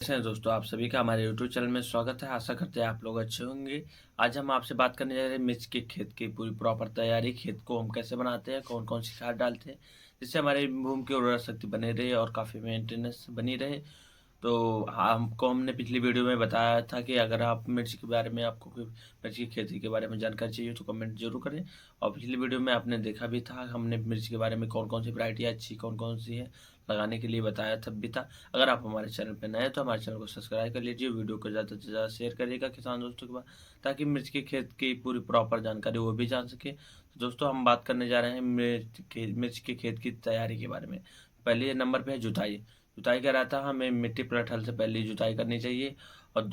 कैसे हैं दोस्तों, आप सभी का हमारे यूट्यूब चैनल में स्वागत है। आशा करते हैं आप लोग अच्छे होंगे। आज हम आपसे बात करने जा रहे हैं मिर्च के खेत की पूरी प्रॉपर तैयारी, खेत को हम कैसे बनाते हैं, कौन-कौन सी खाद डालते हैं, जिससे हमारी भूमि की उर्वरा शक्ति बनी रहे और काफ़ी मेंटेनेंस बनी रहे। तो हमको हमने पिछली वीडियो में बताया था कि अगर आप मिर्च के बारे में आपको कोई मिर्च की खेती के बारे में जानकारी चाहिए तो कमेंट ज़रूर करें। और पिछली वीडियो में आपने देखा भी था, हमने मिर्च के बारे में कौन-कौन सी वैरायटी अच्छी, कौन-कौन सी है, लगाने के लिए बताया तब भी था। अगर आप हमारे चैनल पे नए हैं तो हमारे चैनल को सब्सक्राइब कर लीजिए, वीडियो को ज़्यादा से ज़्यादा शेयर करिएगा किसान दोस्तों के पास, ताकि मिर्च के खेत की पूरी प्रॉपर जानकारी वो भी जान सकें। तो दोस्तों हम बात करने जा रहे हैं मिर्च के खेत की तैयारी के बारे में। पहले नंबर पे है जुताई। जुताई क्या रहता है, हमें मिट्टी पलट हल से पहले जुताई करनी चाहिए और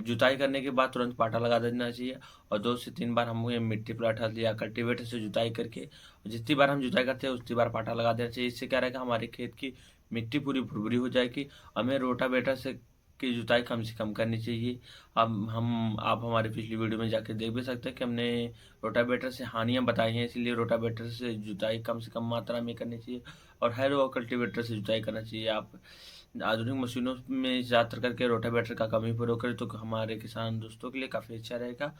जुताई करने के बाद तुरंत पाटा लगा देना चाहिए। और 2 से 3 बार हमें मिट्टी पलट हल या कल्टीवेटर से जुताई करके, और जितनी बार हम जुताई करते हैं उतनी बार पाटा लगा देना चाहिए। इससे क्या रहेगा, हमारे खेत की मिट्टी पूरी भुरभुरी हो जाएगी। हमें रोटावेटर से की जुताई कम से कम करनी चाहिए। अब हम आप हमारी पिछली वीडियो में जाके देख भी सकते हैं कि हमने रोटावेटर से हानियाँ बताई हैं, इसलिए रोटावेटर से जुताई कम से कम मात्रा में करनी चाहिए और हैरो और कल्टीवेटर से जुताई करना चाहिए। आप आधुनिक मशीनों में ज़्यादातर करके रोटावेटर का कम ही प्रयोग करें तो हमारे किसान दोस्तों के लिए काफ़ी अच्छा रहेगा।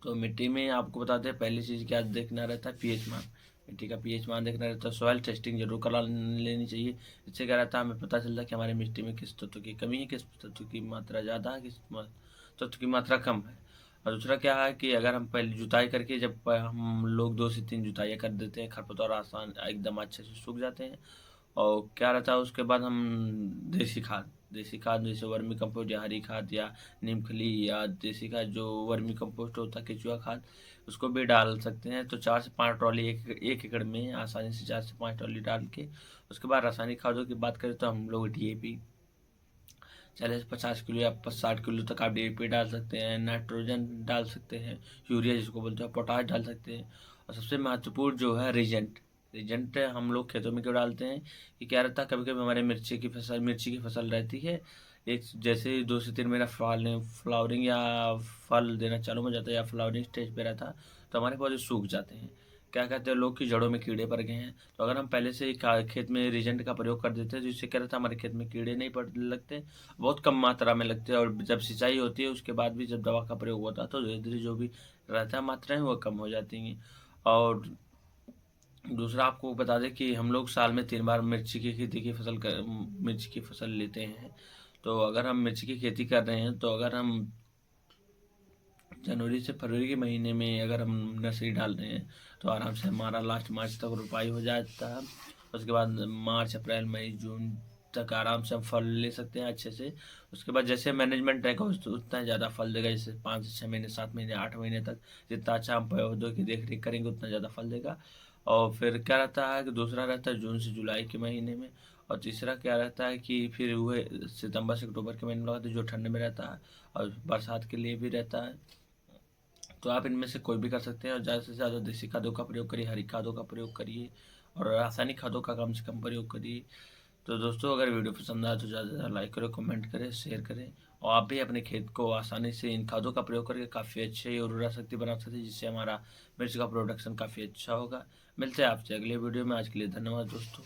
तो मिट्टी में आपको बताते हैं, पहली चीज़ क्या देखना रहता है, पीएच मान। मिट्टी का पीएच मान देखना रहता है। सॉइल टेस्टिंग जरूर करा लेनी चाहिए। इससे क्या रहता है, हमें पता चलता है कि हमारी मिट्टी में किस तत्व की कमी है, किस तत्व की मात्रा ज़्यादा है, तत्व की मात्रा कम है। और दूसरा क्या है कि अगर हम पहले जुताई करके, जब हम लोग 2 से 3 जुताइयाँ कर देते हैं, खरपतवार आसान एकदम अच्छे से सूख जाते हैं। और क्या रहता है उसके बाद हम देसी खाद जैसे वर्मी कंपोस्ट या हरी खाद या नीमखली या देसी खाद जो वर्मी कंपोस्ट होता है, केचुआ खाद, उसको भी डाल सकते हैं। तो 4 से 5 ट्रॉली एक एकड़ में आसानी से 4 से 5 ट्रॉली डाल के, उसके बाद रासायनिक खादों की बात करें तो हम लोग डीएपी 40 से 50 किलो या 60 किलो तक आप डीएपी डाल सकते हैं, नाइट्रोजन डाल सकते हैं, यूरिया जिसको बोलते हैं, पोटाश डाल सकते हैं। और सबसे महत्वपूर्ण जो है रीजेंट। रीजेंट हम लोग खेतों में क्यों डालते हैं कि क्या रहता है, कभी कभी हमारे मिर्ची की फसल रहती है, एक जैसे 2 से 3 महीना फ्लावरिंग या फल देना चालू हो जाता है या फ्लावरिंग स्टेज पे रहता है, तो हमारे पौधे सूख जाते हैं। क्या कहते हैं लोग की जड़ों में कीड़े पड़ गए हैं। तो अगर हम पहले से ही खेत में रीजेंट का प्रयोग कर देते हैं तो इससे क्या रहता है, हमारे खेत में कीड़े नहीं पड़ने लगते, बहुत कम मात्रा में लगते हैं। और जब सिंचाई होती है उसके बाद भी जब दवा का प्रयोग होता है तो धीरे धीरे जो भी रहता है मात्राएं वो कम हो जाती हैं। और दूसरा आपको बता दें कि हम लोग साल में 3 बार मिर्ची की फसल लेते हैं। तो अगर हम मिर्ची की खेती कर रहे हैं तो अगर हम जनवरी से फरवरी के महीने में अगर हम नर्सरी डाल रहे हैं तो आराम से हमारा लास्ट मार्च तक रोपाई हो जाता है। उसके बाद मार्च अप्रैल मई जून तक आराम से हम फल ले सकते हैं अच्छे से। उसके बाद जैसे मैनेजमेंट रहेगा उतना ज़्यादा फल देगा, जैसे 5 से 6 महीने, 7 महीने, 8 महीने तक जितना अच्छा हम पौधों की देख रेख करेंगे उतना ज़्यादा फल देगा। और फिर क्या रहता है कि दूसरा रहता है जून से जुलाई के महीने में। और तीसरा क्या रहता है कि फिर वह सितंबर से अक्टूबर के महीने में लगाते हैं जो ठंड में रहता है और बरसात के लिए भी रहता है। तो आप इनमें से कोई भी कर सकते हैं और ज़्यादा से ज़्यादा देसी खादों का प्रयोग करिए, हरी खादों का प्रयोग करिए और रासायनिक खादों का कम से कम प्रयोग करिए। तो दोस्तों अगर वीडियो पसंद आए तो ज़्यादा से ज़्यादा लाइक करें, कमेंट करें, शेयर करें और आप भी अपने खेत को आसानी से इन खादों का प्रयोग करके काफ़ी अच्छे उर्वरा शक्ति बना सकते हैं, जिससे हमारा मिर्च का प्रोडक्शन काफ़ी अच्छा होगा। मिलते हैं आपसे अगले वीडियो में। आज के लिए धन्यवाद दोस्तों।